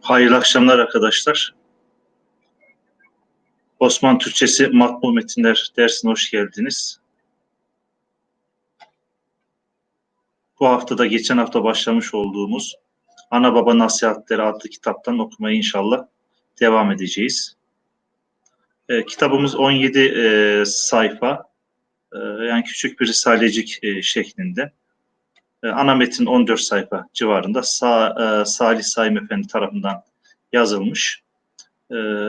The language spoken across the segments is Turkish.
Hayırlı akşamlar arkadaşlar. Osmanlı Türkçesi Matbu Metinler dersine hoş geldiniz. Bu haftada geçen hafta başlamış olduğumuz Ana Baba Nasihatleri adlı kitaptan okumaya inşallah devam edeceğiz. Kitabımız 17 sayfa, yani küçük bir risalecik şeklinde. Ana metin 14 sayfa civarında Salih Saim Efendi tarafından yazılmış.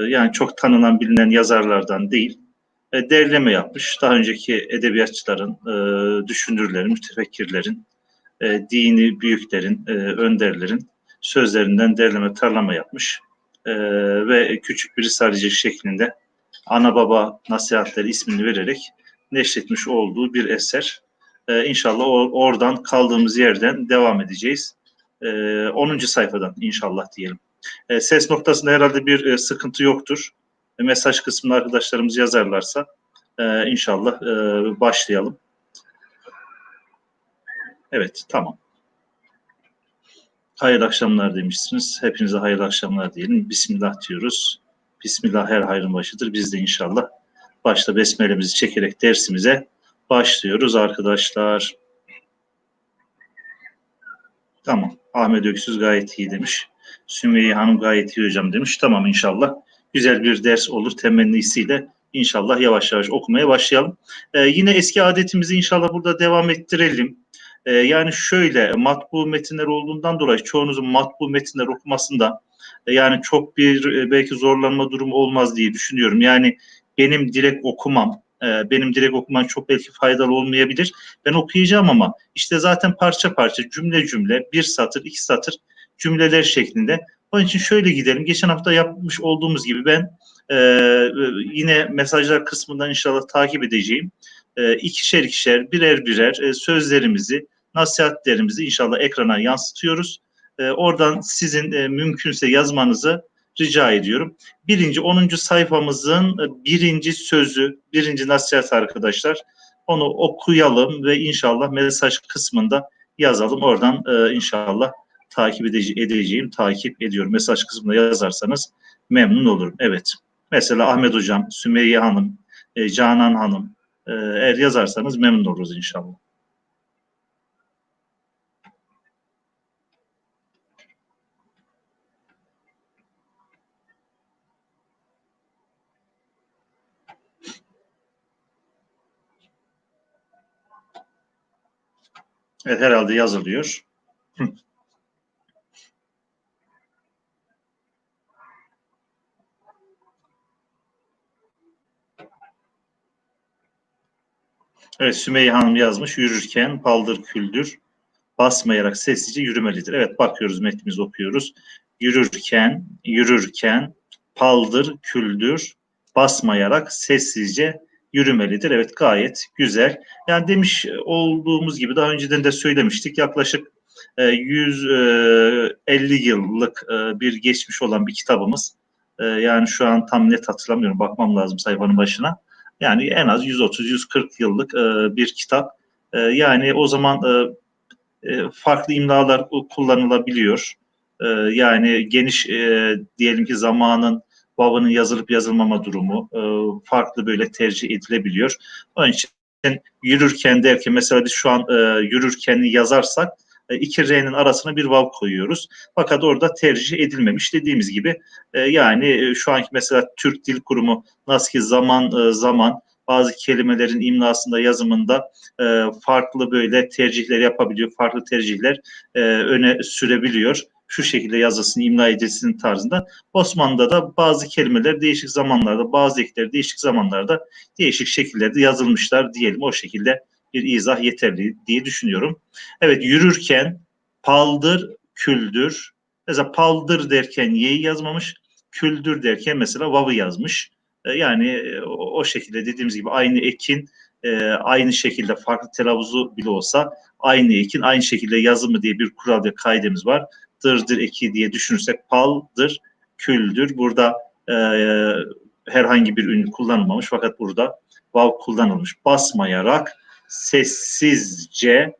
Yani çok tanınan bilinen yazarlardan değil, derleme yapmış. Daha önceki edebiyatçıların, düşünürlerin, mütefekkirlerin, dini büyüklerin, önderlerin sözlerinden derleme tarlama yapmış. Ve küçük bir risalecik şeklinde Ana Baba Nasihatleri ismini vererek neşretmiş olduğu bir eser. İnşallah oradan kaldığımız yerden devam edeceğiz. 10. sayfadan inşallah diyelim. Ses noktasında herhalde bir sıkıntı yoktur. Mesaj kısmında arkadaşlarımız yazarlarsa inşallah başlayalım. Evet, tamam. Hayırlı akşamlar demişsiniz. Hepinize hayırlı akşamlar diyelim. Bismillah diyoruz. Bismillah her hayrın başıdır. Biz de inşallah başta besmelemizi çekerek dersimize başlıyoruz arkadaşlar. Tamam. Ahmet Öksüz gayet iyi demiş. Sümeyye Hanım gayet iyi hocam demiş. Tamam inşallah. Güzel bir ders olur temennisiyle inşallah yavaş yavaş okumaya başlayalım. Yine eski adetimizi inşallah burada devam ettirelim. Yani şöyle matbu metinler olduğundan dolayı çoğunuzun matbu metinler okumasında yani çok bir belki zorlanma durumu olmaz diye düşünüyorum. Yani benim direkt okumam çok belki faydalı olmayabilir. Ben okuyacağım ama işte zaten parça parça, cümle cümle, bir satır, iki satır cümleler şeklinde. Onun için şöyle gidelim. Geçen hafta yapmış olduğumuz gibi ben yine mesajlar kısmından inşallah takip edeceğim. İkişer ikişer, birer birer sözlerimizi, nasihatlerimizi inşallah ekrana yansıtıyoruz. Oradan sizin mümkünse yazmanızı rica ediyorum. 10. sayfamızın birinci sözü, birinci nasihat arkadaşlar. Onu okuyalım ve inşallah mesaj kısmında yazalım. Oradan inşallah takip ediyorum. Mesaj kısmında yazarsanız memnun olurum. Evet. Mesela Ahmet Hocam, Sümeyye Hanım, Canan Hanım eğer yazarsanız memnun oluruz inşallah. Evet, herhalde yazılıyor. Evet, Sümeyye Hanım yazmış. Yürürken paldır küldür, basmayarak sessizce yürümelidir. Evet, bakıyoruz, metnimizi okuyoruz. Yürürken paldır küldür, basmayarak sessizce yürümelidir. Evet, gayet güzel. Yani demiş olduğumuz gibi daha önceden de söylemiştik. Yaklaşık 150 yıllık bir geçmiş olan bir kitabımız. Yani şu an tam net hatırlamıyorum. Bakmam lazım sayfanın başına. Yani en az 130-140 yıllık bir kitap. Yani o zaman farklı imlalar kullanılabiliyor. Yani geniş diyelim ki zamanın babının yazılıp yazılmama durumu farklı böyle tercih edilebiliyor. Onun için yürürken derken mesela biz şu an yürürken'i yazarsak iki R'nin arasına bir vav koyuyoruz. Fakat orada tercih edilmemiş dediğimiz gibi yani şu anki mesela Türk Dil Kurumu nasıl ki zaman bazı kelimelerin imlasında yazımında farklı böyle tercihler yapabiliyor. Farklı tercihler öne sürebiliyor. Şu şekilde yazılsın, imla edilsin tarzında. Osmanlı'da da bazı kelimeler değişik zamanlarda, bazı ekler değişik zamanlarda değişik şekillerde yazılmışlar diyelim. O şekilde bir izah yeterli diye düşünüyorum. Evet, yürürken paldır, küldür. Mesela paldır derken y'yi yazmamış, küldür derken mesela vav'ı yazmış. Yani o şekilde dediğimiz gibi aynı ekin aynı şekilde farklı telaffuzu bile olsa aynı ekin aynı şekilde yazımı diye bir kural ve kaidemiz var. Dırdır eki diye düşünürsek paldır, küldür. Burada herhangi bir ünlü kullanılmamış fakat burada vav kullanılmış. Basmayarak sessizce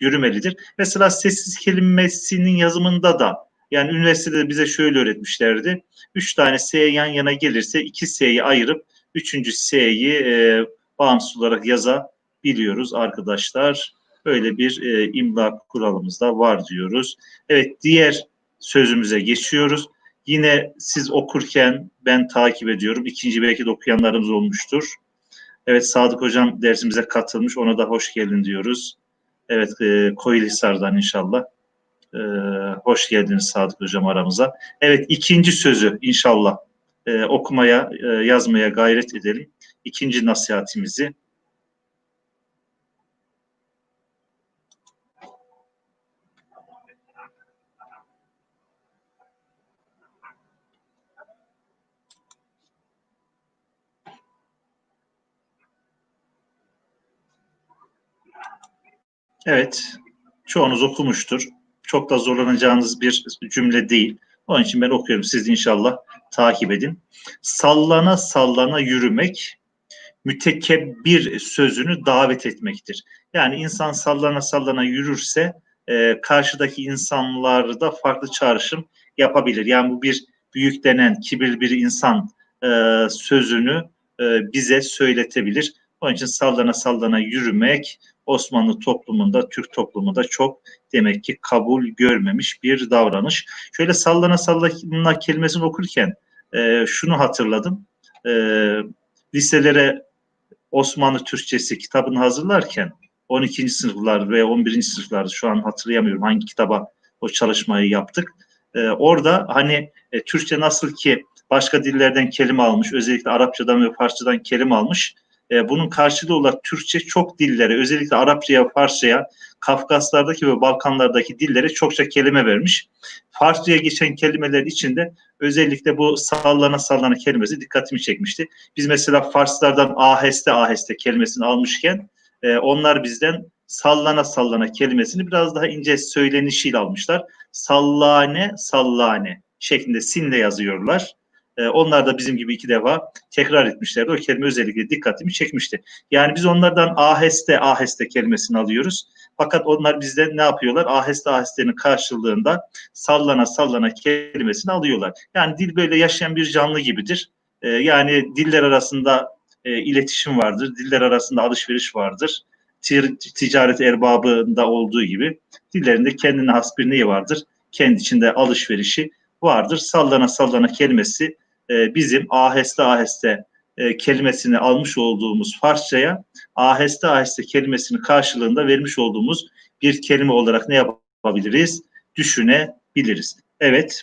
yürümelidir. Mesela sessiz kelimesinin yazımında da yani üniversitede bize şöyle öğretmişlerdi. 3 tane S yan yana gelirse 2 S'yi ayırıp 3. S'yi bağımsız olarak yazabiliyoruz arkadaşlar. Böyle bir imla kuralımız da var diyoruz. Evet, diğer sözümüze geçiyoruz. Yine siz okurken ben takip ediyorum. İkinci belki de okuyanlarımız olmuştur. Evet, Sadık Hocam dersimize katılmış. Ona da hoş geldin diyoruz. Evet, Koyulhisar'dan inşallah. Hoş geldiniz Sadık Hocam aramıza. Evet, ikinci sözü inşallah okumaya, yazmaya gayret edelim. İkinci nasihatimizi. Evet, çoğunuz okumuştur. Çok da zorlanacağınız bir cümle değil. Onun için ben okuyorum. Siz inşallah takip edin. Sallana sallana yürümek, mütekebbir sözünü davet etmektir. Yani insan sallana sallana yürürse karşıdaki insanlarda farklı çağrışım yapabilir. Yani bu bir büyük denen kibirli bir insan sözünü bize söyletebilir. Onun için sallana sallana yürümek Osmanlı toplumunda, Türk toplumunda çok demek ki kabul görmemiş bir davranış. Şöyle sallana sallana kelimesini okurken şunu hatırladım. Liselere Osmanlı Türkçesi kitabını hazırlarken 12. sınıflar ve 11. sınıflar, şu an hatırlayamıyorum hangi kitaba o çalışmayı yaptık. Orada hani Türkçe nasıl ki başka dillerden kelime almış, özellikle Arapçadan ve Farsçadan kelime almış. Bunun karşılığı olarak Türkçe çok dillere, özellikle Arapçaya, Farsçaya, Kafkaslardaki ve Balkanlardaki dillere çokça kelime vermiş. Farsçaya geçen kelimeler içinde özellikle bu sallana sallana kelimesi dikkatimi çekmişti. Biz mesela Farslardan aheste aheste kelimesini almışken onlar bizden sallana sallana kelimesini biraz daha ince söylenişiyle almışlar. Sallane sallane şeklinde sinle yazıyorlar. Onlar da bizim gibi 2 defa tekrar etmişlerdi. O kelime özellikle dikkatimi çekmişti. Yani biz onlardan aheste aheste kelimesini alıyoruz. Fakat onlar bizden ne yapıyorlar? Aheste ahestenin karşılığında sallana sallana kelimesini alıyorlar. Yani dil böyle yaşayan bir canlı gibidir. Yani diller arasında iletişim vardır, diller arasında alışveriş vardır. Ticaret erbabında olduğu gibi dillerinde kendine has bir neyi vardır? Kendi içinde alışverişi vardır. Sallana sallana kelimesi bizim aheste aheste kelimesini almış olduğumuz Farsçaya aheste aheste kelimesini karşılığında vermiş olduğumuz bir kelime olarak ne yapabiliriz? Düşünebiliriz. Evet,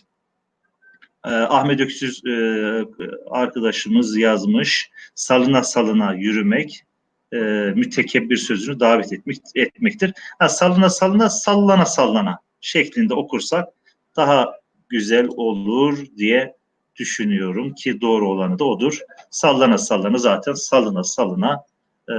Ahmet Öksüz arkadaşımız yazmış. Salına salına yürümek, mütekebbir sözünü davet etmektir. Salına salına sallana sallana şeklinde okursak daha güzel olur diye düşünüyorum ki doğru olanı da odur. Sallana sallana zaten salına salına e,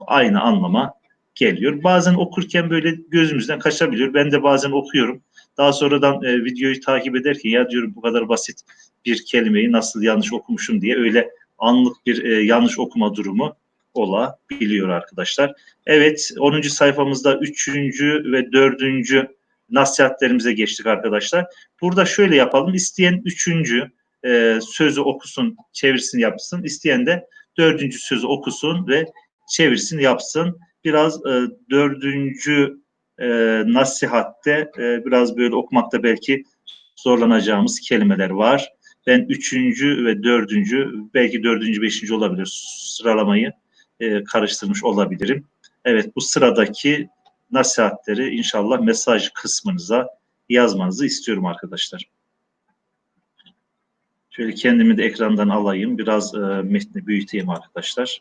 aynı anlama geliyor. Bazen okurken böyle gözümüzden kaçabiliyor. Ben de bazen okuyorum. Daha sonradan videoyu takip ederken ya diyorum bu kadar basit bir kelimeyi nasıl yanlış okumuşum diye öyle anlık bir yanlış okuma durumu olabiliyor arkadaşlar. Evet, 10. sayfamızda 3. ve 4. nasihatlerimize geçtik arkadaşlar. Burada şöyle yapalım. İsteyen 3. Sözü okusun, çevirsin, yapsın. İsteyen de 4. sözü okusun ve çevirsin, yapsın. Biraz 4. nasihatte biraz böyle okumakta belki zorlanacağımız kelimeler var. Ben 3. ve 4. belki 4. 5. olabilir sıralamayı karıştırmış olabilirim. Evet, bu sıradaki nasihatleri inşallah mesaj kısmınıza yazmanızı istiyorum arkadaşlar. Şöyle kendimi de ekrandan alayım. Biraz metni büyüteyim arkadaşlar.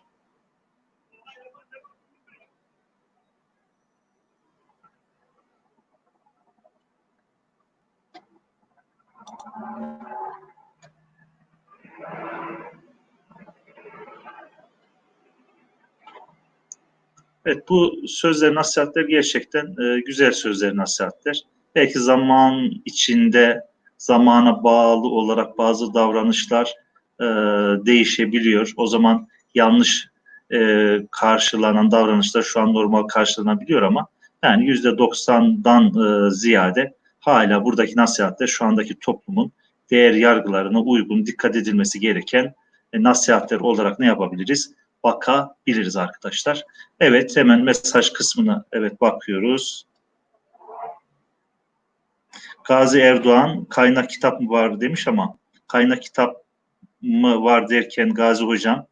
Evet, bu sözler, nasihatler gerçekten güzel sözler, nasihatler. Belki zaman içinde zamana bağlı olarak bazı davranışlar değişebiliyor. O zaman yanlış karşılanan davranışlar şu an normal karşılanabiliyor ama Yani %90'dan ziyade hala buradaki nasihatler şu andaki toplumun değer yargılarına uygun, dikkat edilmesi gereken nasihatler olarak ne yapabiliriz? Bakabiliriz arkadaşlar. Evet, hemen mesaj kısmına bakıyoruz. Gazi Erdoğan kaynak kitap mı var demiş ama kaynak kitap mı var derken Gazi Hocam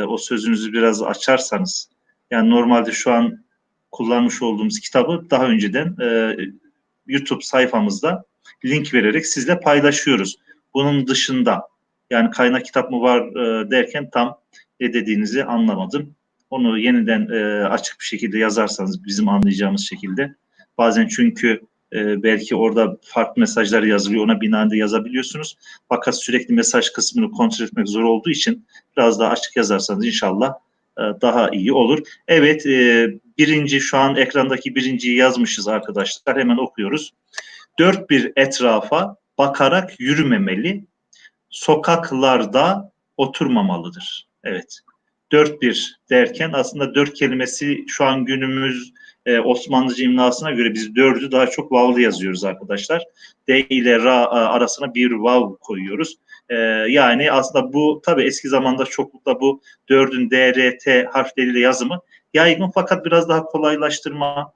o sözünüzü biraz açarsanız, yani normalde şu an kullanmış olduğumuz kitabı daha önceden YouTube sayfamızda link vererek sizle paylaşıyoruz. Bunun dışında yani kaynak kitap mı var derken tam ne dediğinizi anlamadım. Onu yeniden açık bir şekilde yazarsanız bizim anlayacağımız şekilde. Bazen çünkü belki orada farklı mesajlar yazılıyor, ona binaen de yazabiliyorsunuz. Fakat sürekli mesaj kısmını kontrol etmek zor olduğu için biraz daha açık yazarsanız inşallah daha iyi olur. Evet, birinci, şu an ekrandaki birinciyi yazmışız arkadaşlar. Hemen okuyoruz. Dört bir etrafa bakarak yürümemeli, sokaklarda oturmamalıdır. Evet. Dört bir derken aslında dört kelimesi şu an günümüz Osmanlıca imlasına göre biz dördü daha çok vav'lı yazıyoruz arkadaşlar. D ile ra arasına bir vav koyuyoruz. Yani aslında bu tabii eski zamanda çoklukla bu dördün D, R, T harfleriyle yazımı yaygın, fakat biraz daha kolaylaştırma,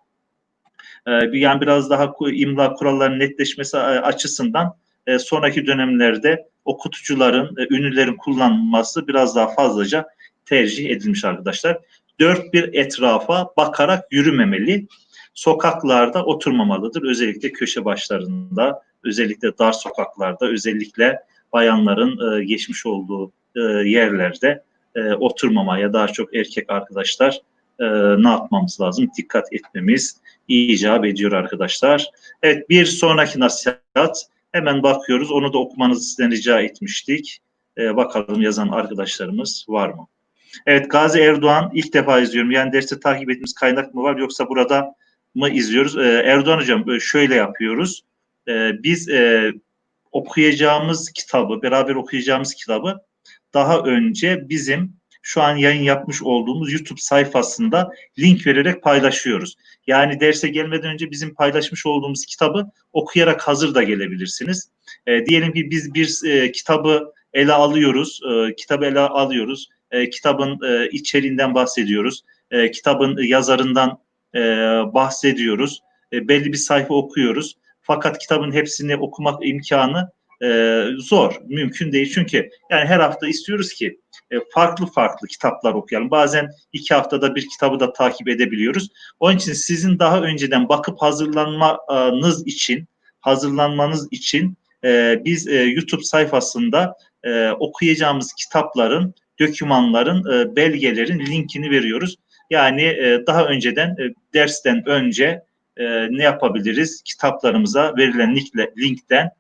yani biraz daha imla kurallarının netleşmesi açısından sonraki dönemlerde okuyucuların, ünlülerin kullanılması biraz daha fazlaca tercih edilmiş arkadaşlar. Dört bir etrafa bakarak yürümemeli, sokaklarda oturmamalıdır. Özellikle köşe başlarında, özellikle dar sokaklarda, özellikle bayanların geçmiş olduğu yerlerde oturmamaya daha çok erkek arkadaşlar ne yapmamız lazım? Dikkat etmemiz icap ediyor arkadaşlar. Evet, bir sonraki nasihat hemen bakıyoruz. Onu da okumanızı sizden rica etmiştik. Bakalım yazan arkadaşlarımız var mı? Evet, Gazi Erdoğan ilk defa izliyorum. Yani derste takip ettiğimiz kaynak mı var yoksa burada mı izliyoruz? Erdoğan Hocam şöyle yapıyoruz. Biz okuyacağımız kitabı, beraber okuyacağımız kitabı daha önce bizim şu an yayın yapmış olduğumuz YouTube sayfasında link vererek paylaşıyoruz. Yani derse gelmeden önce bizim paylaşmış olduğumuz kitabı okuyarak hazır da gelebilirsiniz. Diyelim ki biz bir kitabı ele alıyoruz, kitabın içeriğinden bahsediyoruz, kitabın yazarından bahsediyoruz, belli bir sayfa okuyoruz. Fakat kitabın hepsini okumak imkanı zor, mümkün değil. Çünkü yani her hafta istiyoruz ki farklı farklı kitaplar okuyalım. Bazen 2 haftada bir kitabı da takip edebiliyoruz. Onun için sizin daha önceden bakıp hazırlanmanız için biz YouTube sayfasında okuyacağımız kitapların, dokümanların, belgelerin linkini veriyoruz. Yani daha önceden dersten önce ne yapabiliriz? Kitaplarımıza verilen linkten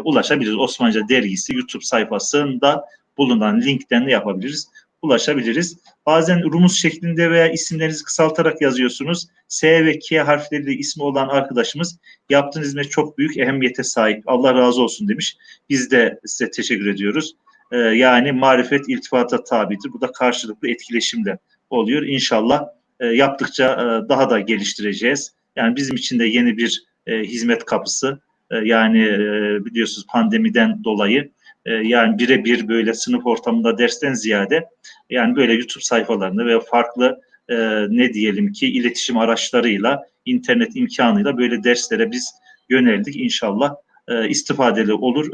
ulaşabiliriz. Osmanlıca Dergisi YouTube sayfasında bulunan linkten ne yapabiliriz? Ulaşabiliriz. Bazen rumuz şeklinde veya isimlerinizi kısaltarak yazıyorsunuz. S ve K harfleriyle ismi olan arkadaşımız yaptığınız hizmet çok büyük ehemmiyete sahip. Allah razı olsun demiş. Biz de size teşekkür ediyoruz. Yani marifet iltifata tabidir. Bu da karşılıklı etkileşimle oluyor. İnşallah yaptıkça daha da geliştireceğiz. Yani bizim için de yeni bir hizmet kapısı. Yani biliyorsunuz pandemiden dolayı yani birebir böyle sınıf ortamında dersten ziyade yani böyle YouTube sayfalarında ve farklı ne diyelim ki iletişim araçlarıyla, internet imkanıyla böyle derslere biz yöneldik. İnşallah istifadeli olur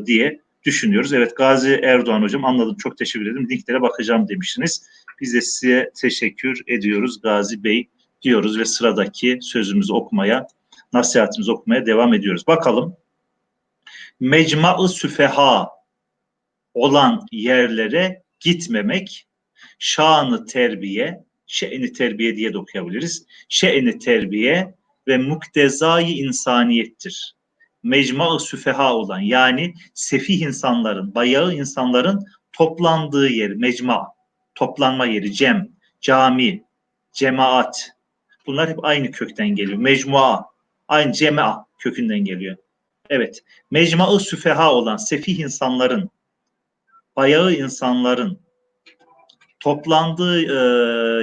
diye düşünüyoruz. Evet, Gazi Erdoğan Hocam, anladım, çok teşekkür ederim. Linklere bakacağım demiştiniz. Biz de size teşekkür ediyoruz Gazi Bey diyoruz ve sıradaki sözümüzü okumaya, nasihatimizi okumaya devam ediyoruz. Bakalım. Mecma-ı süfeha olan yerlere gitmemek, şanı terbiye, şe'ni terbiye diye de okuyabiliriz. Şe'ni terbiye ve muktezai insaniyettir. Mecma-ı süfeha olan, yani sefih insanların, bayağı insanların toplandığı yer, mecma, toplanma yeri, cami, cemaat. Bunlar hep aynı kökten geliyor. Mecmua, aynı cema kökünden geliyor. Evet, mecma-ı süfeha olan sefih insanların, bayağı insanların toplandığı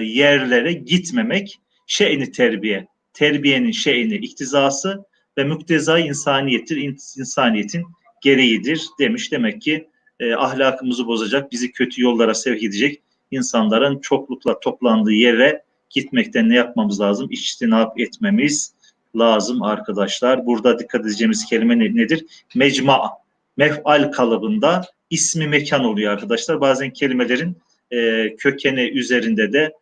yerlere gitmemek, şe'ni terbiye. terbiyenin şeyini, iktizası ve mükteza insaniyettir, insaniyetin gereğidir demiş. Demek ki ahlakımızı bozacak, bizi kötü yollara sevk edecek insanların çoklukla toplandığı yere gitmekten ne yapmamız lazım? İçtinap etmemiz lazım arkadaşlar. Burada dikkat edeceğimiz kelime nedir? Mecma, mef'al kalıbında ismi mekan oluyor arkadaşlar. Bazen kelimelerin kökeni üzerinde de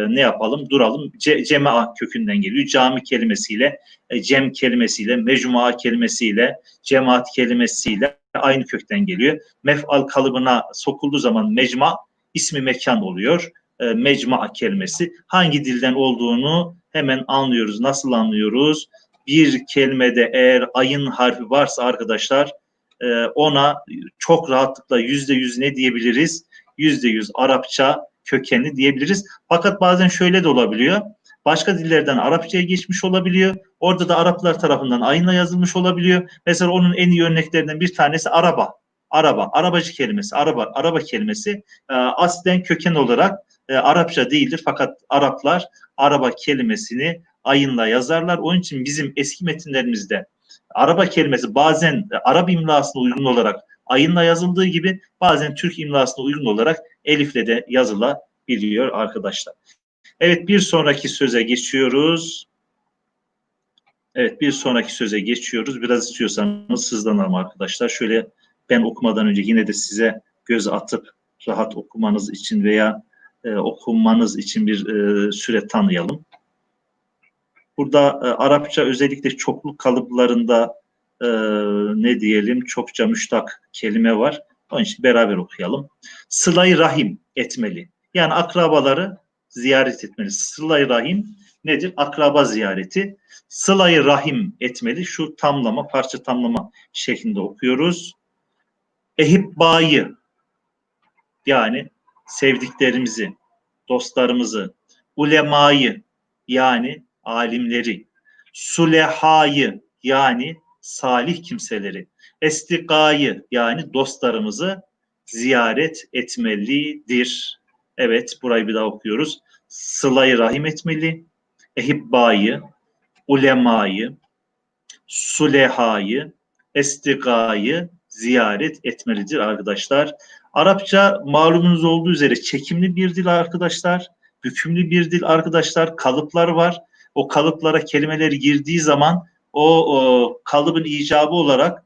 ne yapalım? Duralım. Cema kökünden geliyor. Cami kelimesiyle, cem kelimesiyle, mecmua kelimesiyle, cemaat kelimesiyle aynı kökten geliyor. Mef'al kalıbına sokulduğu zaman mecma ismi mekan oluyor. Mecma kelimesi. Hangi dilden olduğunu hemen anlıyoruz. Nasıl anlıyoruz? Bir kelimede eğer ayın harfi varsa arkadaşlar ona çok rahatlıkla %100 ne diyebiliriz? %100 Arapça kökenli diyebiliriz. Fakat bazen şöyle de olabiliyor. Başka dillerden Arapçaya geçmiş olabiliyor. Orada da Araplar tarafından ayınla yazılmış olabiliyor. Mesela onun en iyi örneklerinden bir tanesi araba. Arabacı kelimesi, araba kelimesi aslen köken olarak Arapça değildir. Fakat Araplar araba kelimesini ayınla yazarlar. Onun için bizim eski metinlerimizde araba kelimesi bazen Arap imlasına uygun olarak ayınla yazıldığı gibi bazen Türk imlasına uygun olarak elifle de yazılabiliyor arkadaşlar. Evet, bir sonraki söze geçiyoruz. Biraz istiyorsanız hızlanalım arkadaşlar. Şöyle ben okumadan önce yine de size göz atıp rahat okumanız için veya okunmanız için bir süre tanıyalım. Burada Arapça özellikle çokluk kalıplarında ne diyelim çokça müştak kelime var. Onun için beraber okuyalım. Sıla-i rahim etmeli. Yani akrabaları ziyaret etmeli. Sıla-i rahim nedir? Akraba ziyareti. Sıla-i rahim etmeli. Şu tamlama, parça tamlama şeklinde okuyoruz. Ehibbayı yani sevdiklerimizi, dostlarımızı, ulemayı yani alimleri, sulehayı yani salih kimseleri, estikayı yani dostlarımızı ziyaret etmelidir. Evet, burayı bir daha okuyoruz. Sıla-i rahim etmeli, ehibbayı, ulemayı, sulehayı, estikayı ziyaret etmelidir arkadaşlar. Arapça malumunuz olduğu üzere çekimli bir dil arkadaşlar, bükümlü bir dil arkadaşlar, kalıplar var. O kalıplara kelimeler girdiği zaman o kalıbın icabı olarak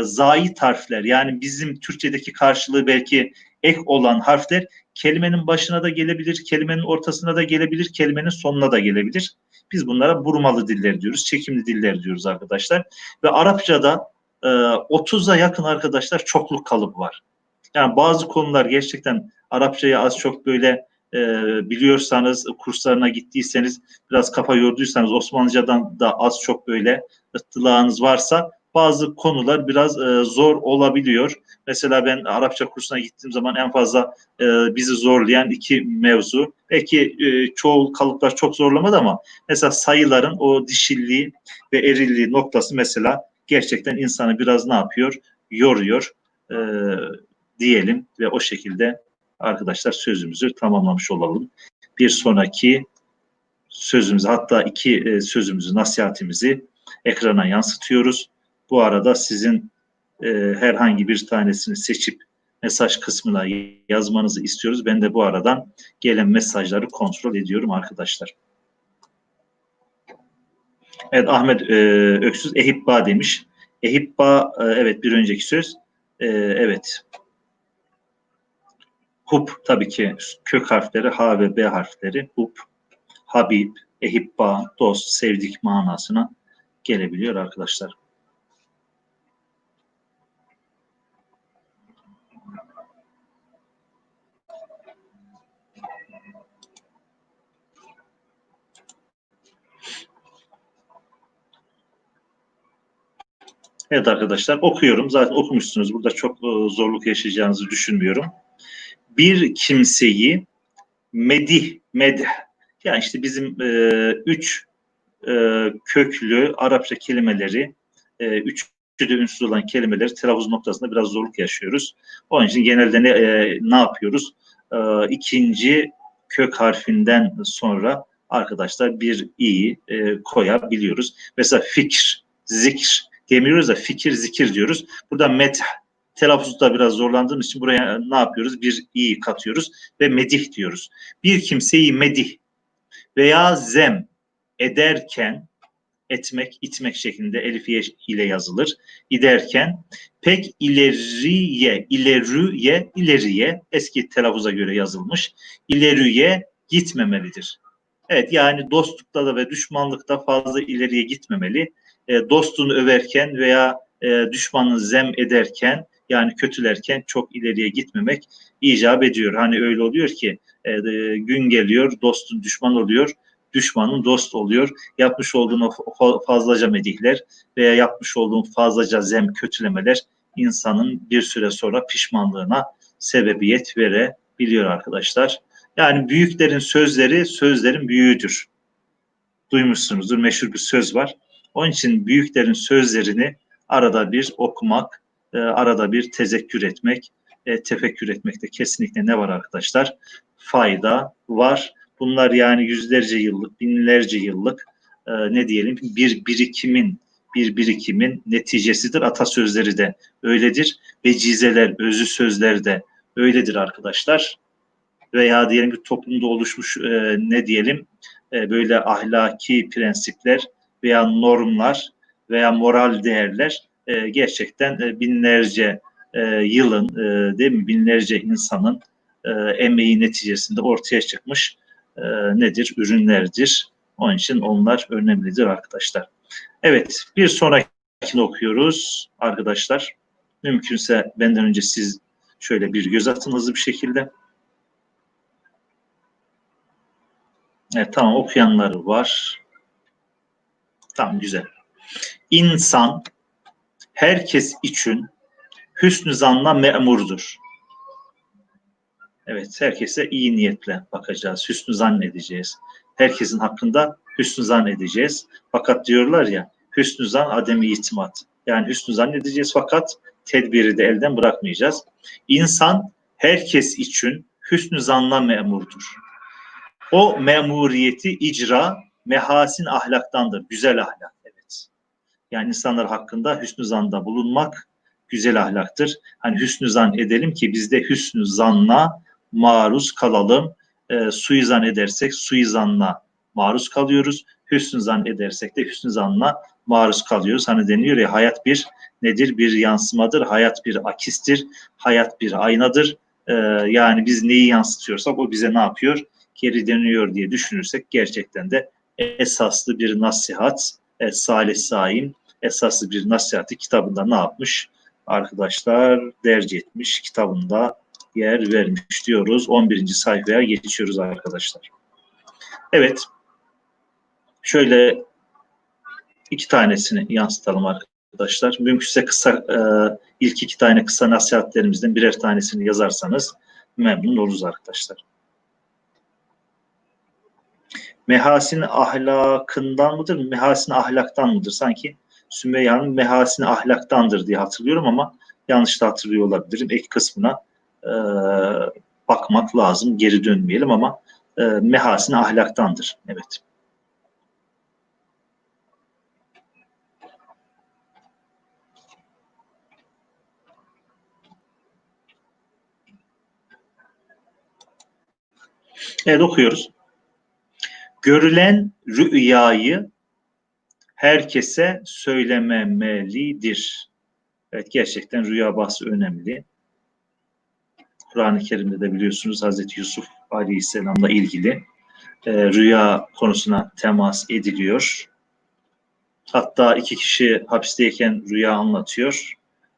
zait harfler yani bizim Türkçedeki karşılığı belki ek olan harfler kelimenin başına da gelebilir, kelimenin ortasına da gelebilir, kelimenin sonuna da gelebilir. Biz bunlara burmalı diller diyoruz, çekimli diller diyoruz arkadaşlar. Ve Arapçada 30'a yakın arkadaşlar çokluk kalıbı var. Yani bazı konular gerçekten Arapçayı az çok böyle biliyorsanız, kurslarına gittiyseniz, biraz kafa yorduysanız, Osmanlıcadan da az çok böyle ıttılağınız varsa bazı konular biraz zor olabiliyor. Mesela ben Arapça kursuna gittiğim zaman en fazla bizi zorlayan iki mevzu. Belki çoğu kalıplar çok zorlamadı ama mesela sayıların o dişilliği ve erilliği noktası mesela gerçekten insanı biraz ne yapıyor? Yoruyor diyelim ve o şekilde arkadaşlar sözümüzü tamamlamış olalım. Bir sonraki sözümüzü hatta iki sözümüzü, nasihatimizi ekrana yansıtıyoruz. Bu arada sizin herhangi bir tanesini seçip mesaj kısmına yazmanızı istiyoruz. Ben de bu aradan gelen mesajları kontrol ediyorum arkadaşlar. Evet, Ahmet Öksüz ehibba demiş. Ehibba evet bir önceki söz. Evet. Hub tabii ki kök harfleri H ve B harfleri. Hub, Habib, ehibba, dost, sevdik manasına gelebiliyor arkadaşlar. Evet arkadaşlar okuyorum. Zaten okumuşsunuz. Burada çok zorluk yaşayacağınızı düşünmüyorum. Bir kimseyi medih, yani işte bizim üç köklü Arapça kelimeleri, üçü de ünsüz olan kelimeleri telaffuz noktasında biraz zorluk yaşıyoruz. Onun için genelde ne yapıyoruz? İkinci kök harfinden sonra arkadaşlar bir i koyabiliyoruz. Mesela fikir, zikir demiyoruz da fikir, zikir diyoruz. Burada meth telaffuzda biraz zorlandığımız için buraya ne yapıyoruz? Bir i katıyoruz ve medih diyoruz. Bir kimseyi medih veya zem ederken, etmek, itmek şeklinde elifiye ile yazılır. İderken pek ileriye eski telaffuza göre yazılmış. İleriye gitmemelidir. Evet, yani dostlukta da ve düşmanlıkta fazla ileriye gitmemeli. Dostunu överken veya düşmanını zem ederken, yani kötülerken çok ileriye gitmemek icap ediyor. Hani öyle oluyor ki gün geliyor, dostun düşman oluyor, düşmanın dost oluyor. Yapmış olduğun fazlaca medihler veya yapmış olduğun fazlaca zem, kötülemeler insanın bir süre sonra pişmanlığına sebebiyet verebiliyor arkadaşlar. Yani büyüklerin sözleri sözlerin büyüğüdür. Duymuşsunuzdur, meşhur bir söz var. Onun için büyüklerin sözlerini arada bir okumak, arada bir tezekkür etmek, tefekkür etmekte kesinlikle ne var arkadaşlar? Fayda var. Bunlar yani yüzlerce yıllık, binlerce yıllık ne diyelim bir birikimin neticesidir. Atasözleri de öyledir. Vecizeler, özlü sözler de öyledir arkadaşlar. Veya diyelim ki toplumda oluşmuş ne diyelim böyle ahlaki prensipler veya normlar veya moral değerler gerçekten binlerce yılın değil mi, binlerce insanın emeği neticesinde ortaya çıkmış nedir? Ürünlerdir. Onun için onlar önemlidir arkadaşlar. Evet, bir sonrakini okuyoruz arkadaşlar. Mümkünse benden önce siz şöyle bir göz atın hızlı bir şekilde. Evet, tamam, okuyanlar var. Tamam, güzel. İnsan herkes için hüsnü zanla memurdur. Evet, herkese iyi niyetle bakacağız. Hüsnü zan edeceğiz. Herkesin hakkında hüsnü zan edeceğiz. Fakat diyorlar ya, hüsnü zan ademi itimat. Yani hüsnü zan edeceğiz fakat tedbiri de elden bırakmayacağız. İnsan herkes için hüsnü zanla memurdur. O memuriyeti icra mehasin ahlaktandır. Güzel ahlak. Evet. Yani insanlar hakkında hüsnü zanda bulunmak güzel ahlaktır. Hani hüsnü zan edelim ki biz de hüsnü zanla maruz kalalım. Suizan edersek suizanla maruz kalıyoruz. Hüsnü zan edersek de hüsnü zanla maruz kalıyoruz. Hani deniyor ya, hayat bir nedir? Bir yansımadır. Hayat bir akistir. Hayat bir aynadır. Yani biz neyi yansıtıyorsak o bize ne yapıyor? Geri dönüyor diye düşünürsek gerçekten de esaslı bir nasihat, Salih Saim esaslı bir nasihatı kitabında ne yapmış? Arkadaşlar derc etmiş, kitabında yer vermiş diyoruz. 11. sayfaya geçiyoruz arkadaşlar. Evet, şöyle iki tanesini yansıtalım arkadaşlar. Mümkünse kısa, ilk iki tane kısa nasihatlerimizden birer tanesini yazarsanız memnun oluruz arkadaşlar. Mehasin ahlakından mıdır, mehasin ahlaktan mıdır? Sanki Sümeyye Hanım mehasin ahlaktandır diye hatırlıyorum ama yanlış da hatırlıyor olabilirim. Ek kısmına bakmak lazım, geri dönmeyelim ama mehasin ahlaktandır. Evet. Evet, okuyoruz. Görülen rüyayı herkese söylememelidir. Evet, gerçekten rüya bahsi önemli. Kur'an-ı Kerim'de de biliyorsunuz Hazreti Yusuf Aleyhisselam'la ilgili rüya konusuna temas ediliyor. Hatta iki kişi hapisteyken rüya anlatıyor.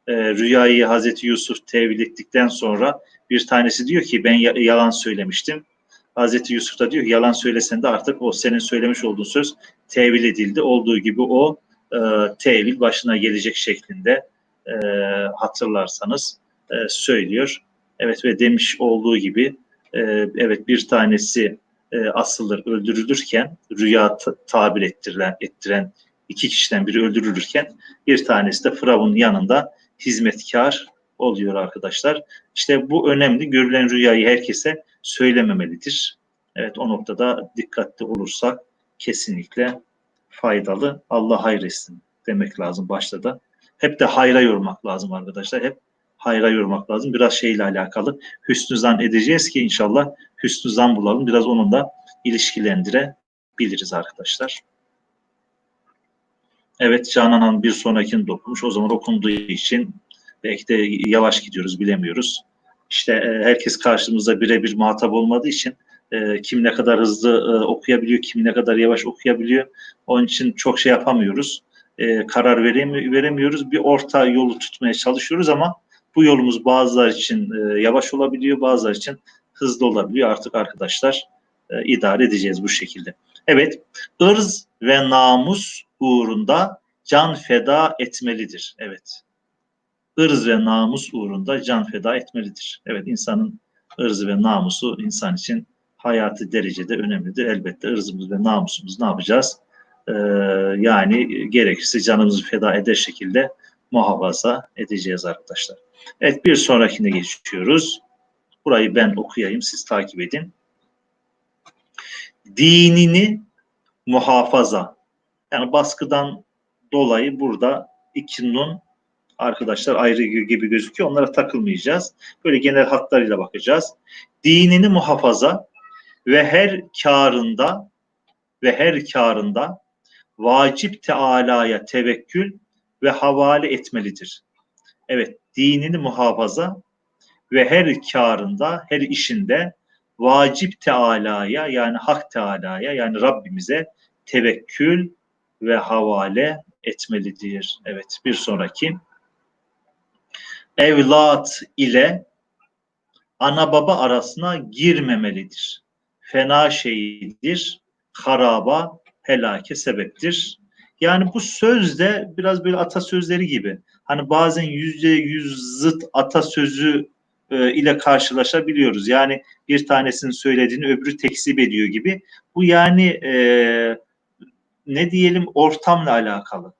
Rüyayı Hazreti Yusuf tevil ettikten sonra bir tanesi diyor ki ben yalan söylemiştim. Hazreti Yusuf da diyor ki yalan söylesen de artık o senin söylemiş olduğun söz tevil edildi. Olduğu gibi o tevil başına gelecek şeklinde hatırlarsanız söylüyor. Evet, ve demiş olduğu gibi evet, bir tanesi asılır, öldürülürken rüya tabir ettiren iki kişiden biri öldürülürken bir tanesi de Firavun'un yanında hizmetkar oluyor arkadaşlar. İşte bu önemli. Görülen rüyayı herkese söylememelidir. Evet, o noktada dikkatli olursak kesinlikle faydalı. Allah hayretsin demek lazım başta da. Hep de hayra yormak lazım arkadaşlar. Hep hayra yormak lazım. Biraz şeyle alakalı. Hüsnü zan edeceğiz ki inşallah hüsnü zan bulalım. Biraz onunla ilişkilendirebiliriz arkadaşlar. Evet, Canan Hanım bir sonrakini de okumuş. O zaman okunduğu için belki de yavaş gidiyoruz, bilemiyoruz. İşte herkes karşımızda birebir muhatap olmadığı için kim ne kadar hızlı okuyabiliyor, kim ne kadar yavaş okuyabiliyor. Onun için çok şey yapamıyoruz. Karar veremiyoruz. Bir orta yolu tutmaya çalışıyoruz ama bu yolumuz bazıları için yavaş olabiliyor, bazıları için hızlı olabiliyor. Artık arkadaşlar idare edeceğiz bu şekilde. Evet, ırz ve namus uğrunda can feda etmelidir. Evet, ırz ve namus uğrunda can feda etmelidir. Evet, insanın ırzı ve namusu insan için hayati derecede önemlidir. Elbette ırzımız ve namusumuz ne yapacağız? Yani gerekirse canımızı feda eder şekilde muhafaza edeceğiz arkadaşlar. Evet, bir sonrakine geçiyoruz. Burayı ben okuyayım, siz takip edin. Dinini muhafaza. Yani baskıdan dolayı burada iki nun arkadaşlar ayrı gibi gözüküyor. Onlara takılmayacağız. Böyle genel hatlarıyla bakacağız. Dinini muhafaza ve her karında vacip Teala'ya tevekkül ve havale etmelidir. Evet, dinini muhafaza ve her karında, her işinde vacip Teala'ya yani Hak Teala'ya yani Rabbimize tevekkül ve havale etmelidir. Evet, bir sonraki. Evlat ile ana baba arasına girmemelidir. Fena şeydir, haraba, helake sebeptir. Yani bu söz de biraz böyle atasözleri gibi. Hani bazen %100 zıt atasözü ile karşılaşabiliyoruz. Yani bir tanesinin söylediğini öbürü tekzip ediyor gibi. Bu yani ne diyelim ortamla alakalı.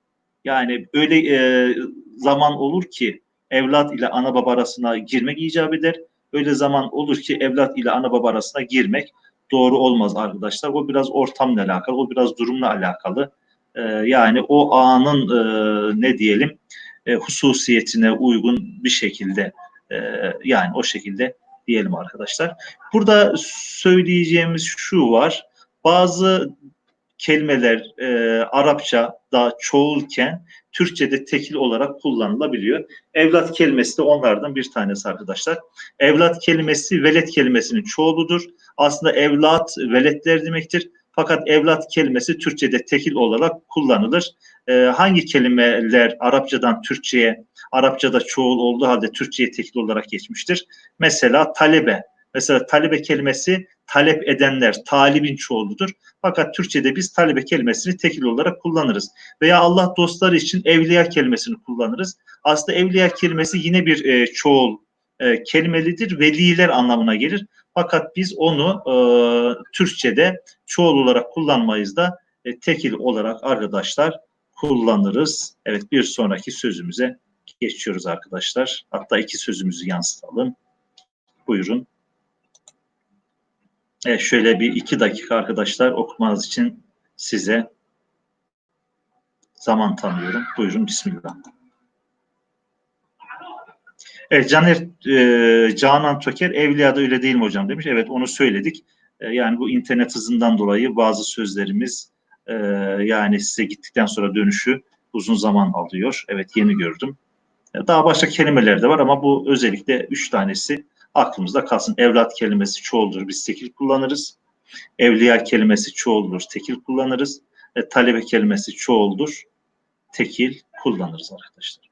Yani öyle zaman olur ki evlat ile ana baba arasına girmek icap eder. Öyle zaman olur ki evlat ile ana baba arasına girmek doğru olmaz arkadaşlar. O biraz ortamla alakalı, o biraz durumla alakalı. Yani o anın ne diyelim hususiyetine uygun bir şekilde yani o şekilde diyelim arkadaşlar. Burada söyleyeceğimiz şu var. Bazı kelimeler Arapçada çoğulken Türkçe'de tekil olarak kullanılabiliyor. Evlat kelimesi de onlardan bir tanesi arkadaşlar. Evlat kelimesi velet kelimesinin çoğuludur. Aslında evlat veletler demektir. Fakat evlat kelimesi Türkçe'de tekil olarak kullanılır. Hangi kelimeler Arapçadan Türkçe'ye, Arapçada çoğul olduğu halde Türkçe'ye tekil olarak geçmiştir? Mesela talebe. Mesela talebe kelimesi talep edenler, talibin çoğuludur. Fakat Türkçe'de biz talebe kelimesini tekil olarak kullanırız. Veya Allah dostları için evliya kelimesini kullanırız. Aslında evliya kelimesi yine bir çoğul kelimelidir. Veliler anlamına gelir. Fakat biz onu Türkçe'de çoğul olarak kullanmayız da tekil olarak arkadaşlar kullanırız. Evet, bir sonraki sözümüze geçiyoruz arkadaşlar. Hatta iki sözümüzü yansıtalım. Buyurun. Evet, şöyle bir 2 dakika arkadaşlar okumanız için size zaman tanıyorum. Buyurun, bismillah. Evet, Canan Töker Evliya'da öyle değil mi hocam demiş. Evet, onu söyledik. Yani bu internet hızından dolayı bazı sözlerimiz yani size gittikten sonra dönüşü uzun zaman alıyor. Evet, yeni gördüm. Daha başka kelimeler de var ama bu özellikle 3 tanesi aklımızda kalsın. Evlat kelimesi çoğuldur, biz tekil kullanırız. Evliya kelimesi çoğuldur, tekil kullanırız. Talebe kelimesi çoğuldur, tekil kullanırız arkadaşlar.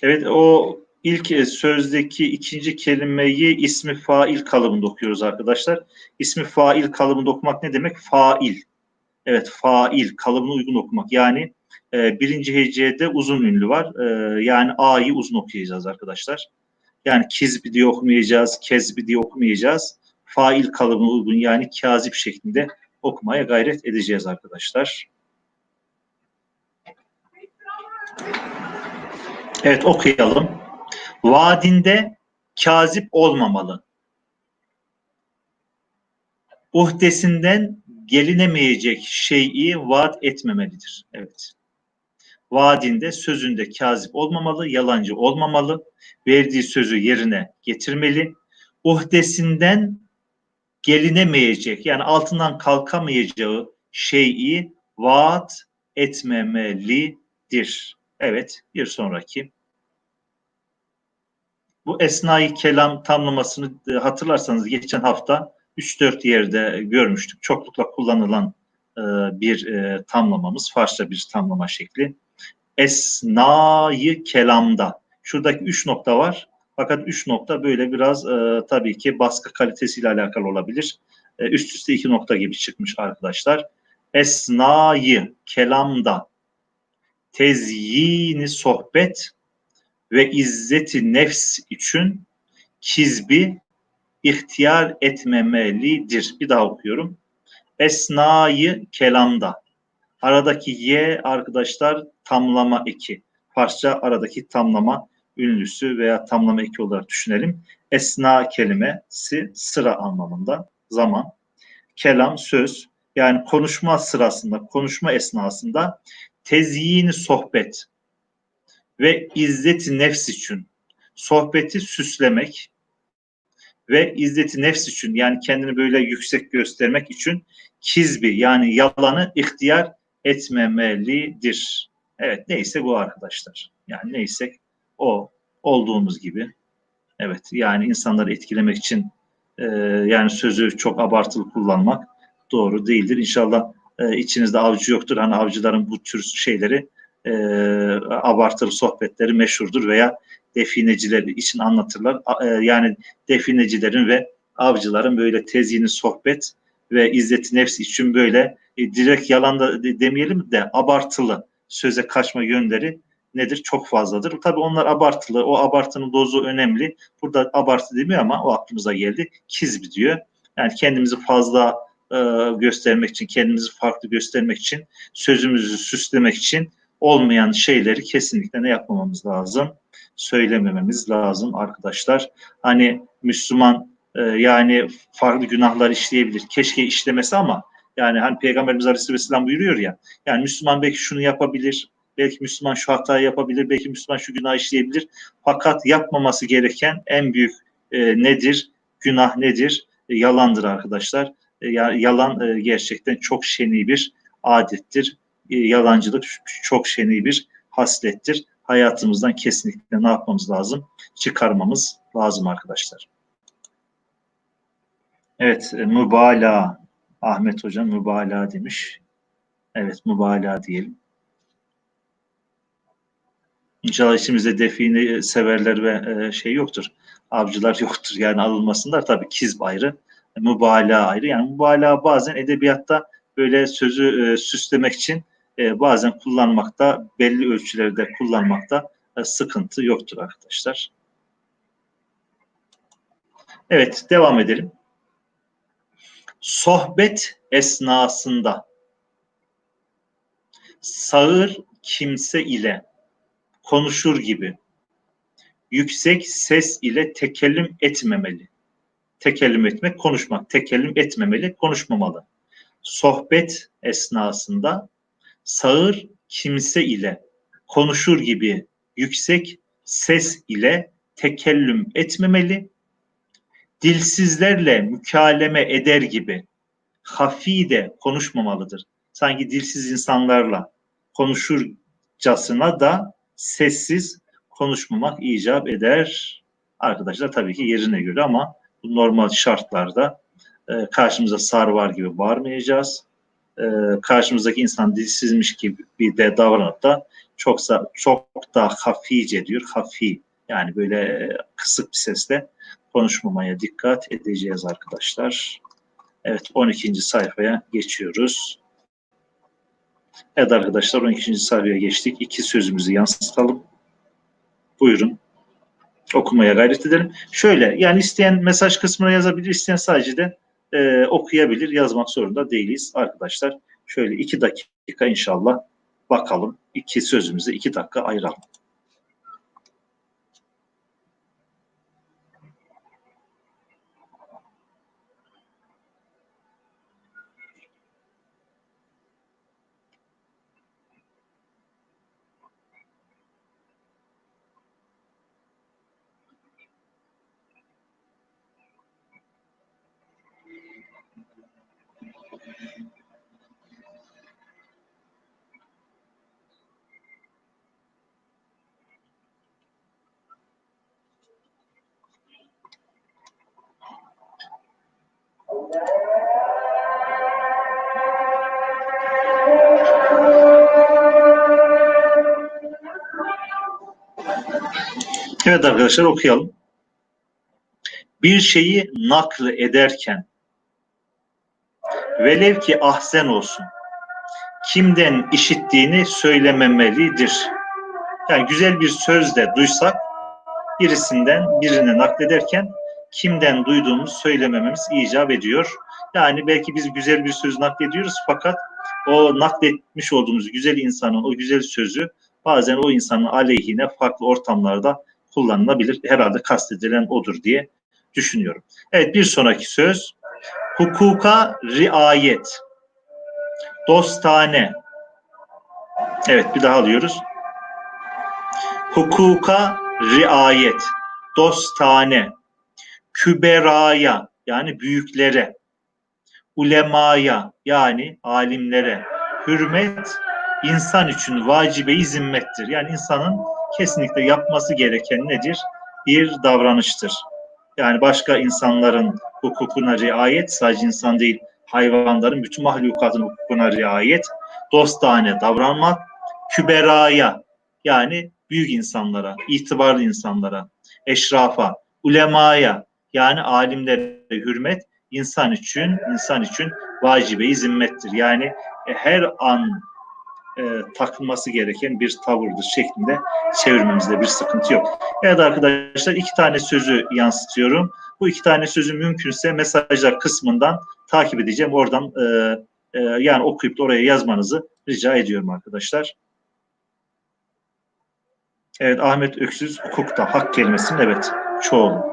Evet, o ilk sözdeki ikinci kelimeyi ismi fail kalıbında okuyoruz arkadaşlar. İsmi fail kalıbında okumak ne demek? Fail. Evet, fail kalıbına uygun okumak. Yani birinci hecede uzun ünlü var. Yani A'yı uzun okuyacağız arkadaşlar. Yani kizbi diye okumayacağız, kezbi diye okumayacağız. Fail kalıbına uygun yani kazip şeklinde okumaya gayret edeceğiz arkadaşlar. Evet, okuyalım. Vaadinde kazip olmamalı. Uhdesinden gelinemeyecek şeyi vaat etmemelidir. Evet. Vaadinde, sözünde kazip olmamalı, yalancı olmamalı. Verdiği sözü yerine getirmeli. Uhdesinden gelinemeyecek, yani altından kalkamayacağı şeyi vaat etmemelidir. Evet, bir sonraki. Bu esnai kelam tamlamasını hatırlarsanız geçen hafta 3-4 yerde görmüştük. Çoklukla kullanılan bir tamlamamız, Farsça bir tamlama şekli. Esnai kelamda. Şuradaki 3 nokta var. Fakat 3 nokta böyle biraz tabii ki baskı kalitesiyle alakalı olabilir. Üst üste 2 nokta gibi çıkmış arkadaşlar. Esnai kelamda tezyini sohbet ve izzeti nefs için kizbi ihtiyar etmemelidir. Bir daha okuyorum. Esnai kelamda. Aradaki y arkadaşlar tamlama eki. Farsça aradaki tamlama ünlüsü veya tamlama eki olarak düşünelim. Esna kelimesi sıra anlamında. Zaman. Kelam söz. Yani konuşma sırasında, konuşma esnasında tezyini sohbet ve izzeti nefs için sohbeti süslemek ve izzeti nefs için, yani kendini böyle yüksek göstermek için kizbi, yani yalanı ihtiyar etmemelidir. Evet, neyse bu arkadaşlar. Yani neyse o, olduğumuz gibi. Evet, yani insanları etkilemek için yani sözü çok abartılı kullanmak doğru değildir. İnşallah içinizde avcı yoktur. Hani avcıların bu tür şeyleri abartılı sohbetleri meşhurdur veya defineciler için anlatırlar. Yani definecilerin ve avcıların böyle tezyini sohbet ve izzeti nefsi için böyle direkt yalan da demeyelim de abartılı söze kaçma yönleri nedir? Çok fazladır. Tabii onlar abartılı. O abartının dozu önemli. Burada abartı demiyor ama o aklımıza geldi. Kizbi diyor. Yani kendimizi fazla göstermek için, kendimizi farklı göstermek için, sözümüzü süslemek için olmayan şeyleri kesinlikle ne yapmamamız lazım? Söylemememiz lazım arkadaşlar. Hani Müslüman yani farklı günahlar işleyebilir. Keşke işlemesi ama yani hani Peygamberimiz Aleyhisselam buyuruyor ya, yani Müslüman belki şunu yapabilir, belki Müslüman şu hatayı yapabilir, belki Müslüman şu günah işleyebilir. Fakat yapmaması gereken en büyük nedir? Günah nedir? Yalandır arkadaşlar. Yalan gerçekten çok şeni bir adettir. Yalancılık çok şeni bir haslettir. Hayatımızdan kesinlikle ne yapmamız lazım? Çıkarmamız lazım arkadaşlar. Evet, mübalağa. Ahmet Hocam mübalağa demiş. Evet, mübalağa diyelim. İnşallah içimizde define severler ve şey yoktur. Avcılar yoktur. Yani alınmasınlar. Tabii kizb ayrı, mübalağa ayrı. Yani mübalağa bazen edebiyatta böyle sözü süslemek için bazen kullanmakta, belli ölçülerde kullanmakta sıkıntı yoktur arkadaşlar. Evet, devam edelim. Sohbet esnasında sağır kimse ile konuşur gibi yüksek ses ile tekellüm etmemeli. Tekellüm etmek, konuşmak. Tekellüm etmemeli, konuşmamalı. Sohbet esnasında sağır kimse ile konuşur gibi yüksek ses ile tekellüm etmemeli. Dilsizlerle mükaleme eder gibi hafi de konuşmamalıdır. Sanki dilsiz insanlarla konuşurcasına da sessiz konuşmamak icap eder. Arkadaşlar tabii ki yerine göre ama normal şartlarda karşımıza sar var gibi bağırmayacağız. Karşımızdaki insan dilsizmiş gibi bir de davranıp da çok da hafice diyor. Hafi, yani böyle kısık bir sesle konuşmamaya dikkat edeceğiz arkadaşlar. Evet, 12. sayfaya geçiyoruz. Evet arkadaşlar, 12. sayfaya geçtik. İki sözümüzü yansıtalım. Buyurun. Okumaya gayret edelim. Şöyle, yani isteyen mesaj kısmına yazabilir, isteyen sadece de okuyabilir, yazmak zorunda değiliz arkadaşlar. Şöyle 2 dakika inşallah bakalım. İki sözümüze 2 dakika ayıralım. Evet arkadaşlar, okuyalım. Bir şeyi nakl ederken velev ki ahsen olsun, kimden işittiğini söylememelidir. Yani güzel bir söz de duysak birisinden birine naklederken kimden duyduğumuzu söylemememiz icap ediyor. Yani belki biz güzel bir söz naklediyoruz fakat o nakletmiş olduğumuz güzel insanın o güzel sözü bazen o insanın aleyhine farklı ortamlarda kullanılabilir. Herhalde kastedilen odur diye düşünüyorum. Evet, bir sonraki söz hukuka riayet, dostane. Evet, bir daha alıyoruz. Hukuka riayet, dostane, küberaya yani büyüklere, ulemaya yani alimlere hürmet insan için vacibe-i zimmettir. Yani insanın kesinlikle yapması gereken nedir? Bir davranıştır. Yani başka insanların hukukuna riayet, sadece insan değil, hayvanların, bütün mahlukatın hukukuna riayet, dostane davranmak, küberaya yani büyük insanlara, itibarlı insanlara, eşrafa, ulemaya yani alimlere hürmet insan için vacibe-i zimmettir. Yani her an takılması gereken bir tavırdır şeklinde çevirmemizde bir sıkıntı yok. Evet arkadaşlar, 2 tane sözü yansıtıyorum. Bu 2 tane sözü mümkünse mesajlar kısmından takip edeceğim. Oradan yani okuyup da oraya yazmanızı rica ediyorum arkadaşlar. Evet, Ahmet Öksüz hukukta hak kelimesinin evet çoğulu.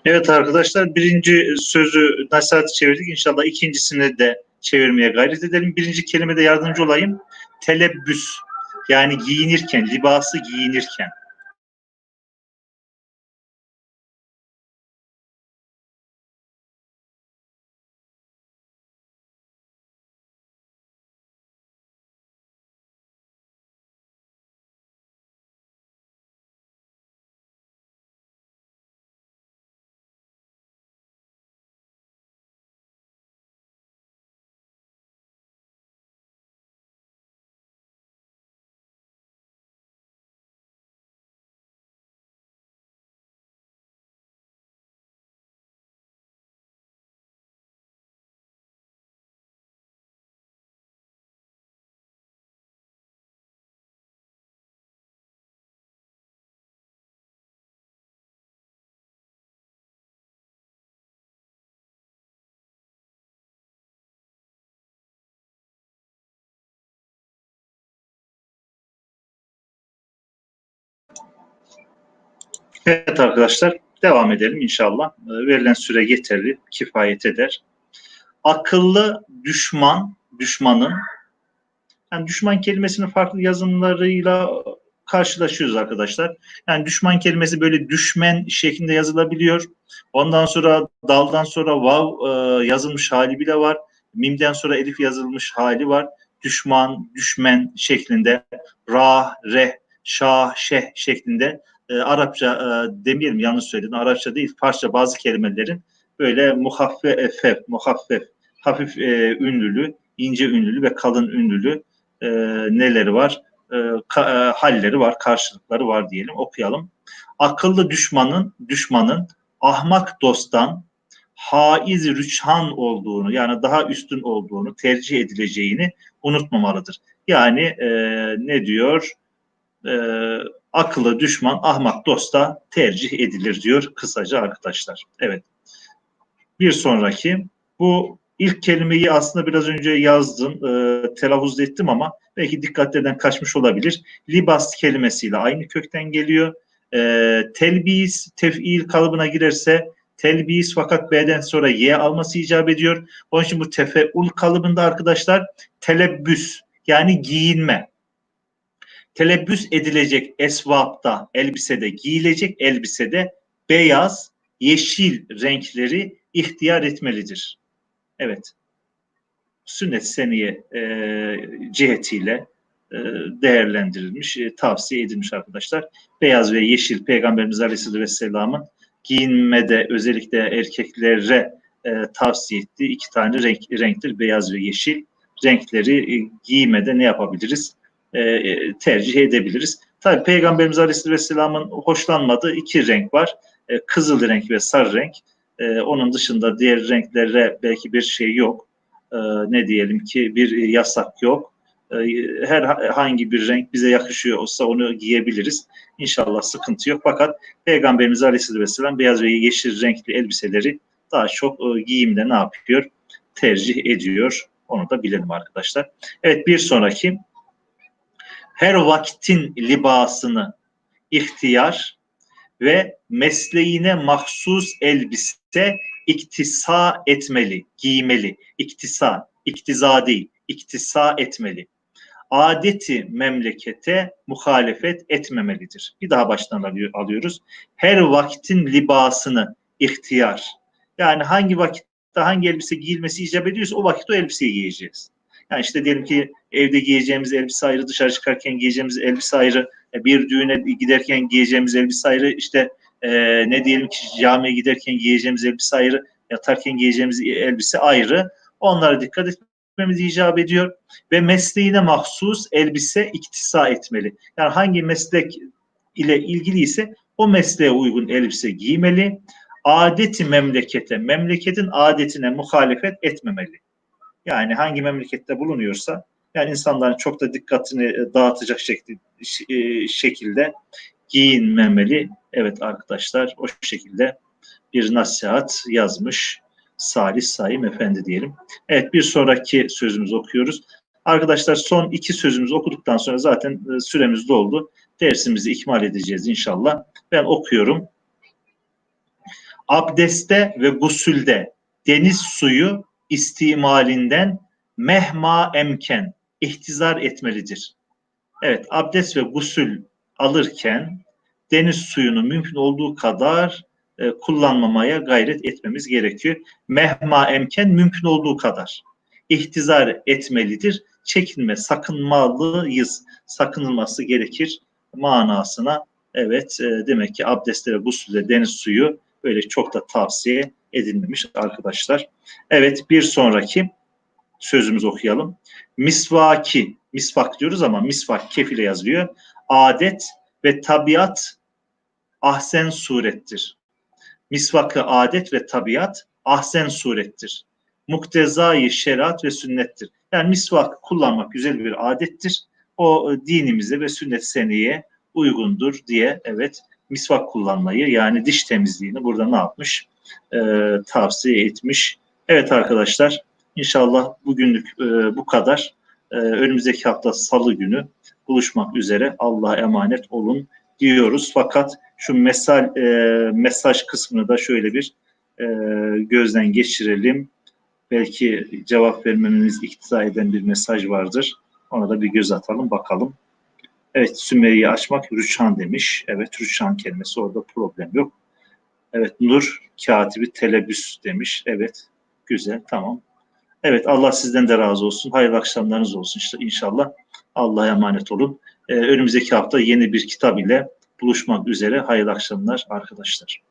Evet arkadaşlar, birinci sözü nasihatı çevirdik. İnşallah ikincisini de çevirmeye gayret edelim. Birinci kelimede yardımcı olayım. Telebbüs yani giyinirken, libası giyinirken. Evet arkadaşlar, devam edelim inşallah. Verilen süre yeterli, kifayet eder. Akıllı düşmanın, yani düşman kelimesinin farklı yazımlarıyla karşılaşıyoruz arkadaşlar. Yani düşman kelimesi böyle düşmen şeklinde yazılabiliyor. Ondan sonra daldan sonra vav yazılmış hali bile var. Mimden sonra elif yazılmış hali var. Düşman, düşmen şeklinde, ra, reh, şah, şeh şeklinde Arapça demeyelim, yanlış söyledim. Arapça değil, Farsça bazı kelimelerin böyle muhaffef, hafif ünlülü, ince ünlülü ve kalın ünlülü neleri var? Halleri var, karşılıkları var diyelim. Okuyalım. Akıllı düşmanın ahmak dosttan haiz rüçhan olduğunu, yani daha üstün olduğunu, tercih edileceğini unutmamalıdır. Yani ne diyor? E, Akıllı düşman ahmak dosta tercih edilir diyor kısaca arkadaşlar. Evet. Bir sonraki, bu ilk kelimeyi aslında biraz önce yazdım, telaffuz ettim ama belki dikkatlerden kaçmış olabilir. Libas kelimesiyle aynı kökten geliyor. Telbis, tef'il kalıbına girerse telbis, fakat B'den sonra Y alması icap ediyor. Onun için bu tefeul kalıbında arkadaşlar telebbüs, yani giyinme. Telebbüs edilecek esvapta, elbisede, giyilecek elbisede beyaz, yeşil renkleri ihtiyar etmelidir. Evet, sünnet seniye cihetiyle değerlendirilmiş, tavsiye edilmiş arkadaşlar. Beyaz ve yeşil, Peygamberimiz Aleyhisselam'ın giyinmede özellikle erkeklere tavsiye ettiği iki tane renktir. Beyaz ve yeşil renkleri giymede ne yapabiliriz? Tercih edebiliriz. Tabii Peygamberimiz Aleyhisselam'ın hoşlanmadığı iki renk var. Kızıl renk ve sarı renk. Onun dışında diğer renklere belki bir şey yok. Ne diyelim ki bir yasak yok. Herhangi bir renk bize yakışıyorsa onu giyebiliriz. İnşallah sıkıntı yok. Fakat Peygamberimiz Aleyhisselam beyaz ve yeşil renkli elbiseleri daha çok giyimde ne yapıyor? Tercih ediyor. Onu da bilelim arkadaşlar. Evet, bir sonraki, her vaktin libasını ihtiyar ve mesleğine mahsus elbise iktisa etmeli, giymeli. İktiza değil, iktisa etmeli. Adeti memlekete muhalefet etmemelidir. Bir daha baştan alıyoruz. Her vaktin libasını ihtiyar. Yani hangi vakitte hangi elbise giyilmesi icap ediyorsa o vakit o elbiseyi giyeceğiz. Yani işte diyelim ki evde giyeceğimiz elbise ayrı, dışarı çıkarken giyeceğimiz elbise ayrı, bir düğüne giderken giyeceğimiz elbise ayrı, işte ne diyelim ki camiye giderken giyeceğimiz elbise ayrı, yatarken giyeceğimiz elbise ayrı. Onlara dikkat etmemiz icap ediyor ve mesleğine mahsus elbise iktisa etmeli. Yani hangi meslek ile ilgiliyse o mesleğe uygun elbise giymeli. Adeti memlekete, memleketin adetine muhalefet etmemeli. Yani hangi memlekette bulunuyorsa, yani insanların çok da dikkatini dağıtacak şekilde giyinmemeli. Evet arkadaşlar, o şekilde bir nasihat yazmış Salih Saim Efendi diyelim. Evet, bir sonraki sözümüzü okuyoruz. Arkadaşlar, son iki sözümüzü okuduktan sonra zaten süremiz doldu. Dersimizi ikmal edeceğiz inşallah. Ben okuyorum. Abdeste ve gusülde deniz suyu istimalinden mehma emken ihtizar etmelidir. Evet, abdest ve gusül alırken deniz suyunu mümkün olduğu kadar kullanmamaya gayret etmemiz gerekiyor. Mehma emken, mümkün olduğu kadar. İhtizar etmelidir. Çekinme, sakınmalıyız. Sakınılması gerekir manasına. Evet, demek ki abdestte ve gusülde deniz suyu böyle çok da tavsiye edilmemiş arkadaşlar. Evet, bir sonraki sözümüzü okuyalım. Misvaki, misvak diyoruz ama misvak kef ile yazılıyor. Adet ve tabiat ahsen surettir. Misvakı adet ve tabiat ahsen surettir. Muktezai şeriat ve sünnettir. Yani misvak kullanmak güzel bir adettir. O dinimize ve sünnet seneye uygundur diye, evet, misvak kullanmayı, yani diş temizliğini burada ne yapmış? Tavsiye etmiş. Evet arkadaşlar, İnşallah bugünlük bu kadar. Önümüzdeki hafta Salı günü buluşmak üzere. Allah'a emanet olun diyoruz. Fakat şu mesaj kısmını da şöyle bir gözden geçirelim. Belki cevap vermeniz iktiza eden bir mesaj vardır. Ona da bir göz atalım bakalım. Evet, Sümeyye'yi açmak rüçhan demiş. Evet, rüçhan kelimesi, orada problem yok. Evet, Nur katibi telebüs demiş. Evet, güzel, tamam. Evet, Allah sizden de razı olsun. Hayırlı akşamlarınız olsun işte inşallah. Allah'a emanet olun. Önümüzdeki hafta yeni bir kitap ile buluşmak üzere. Hayırlı akşamlar arkadaşlar.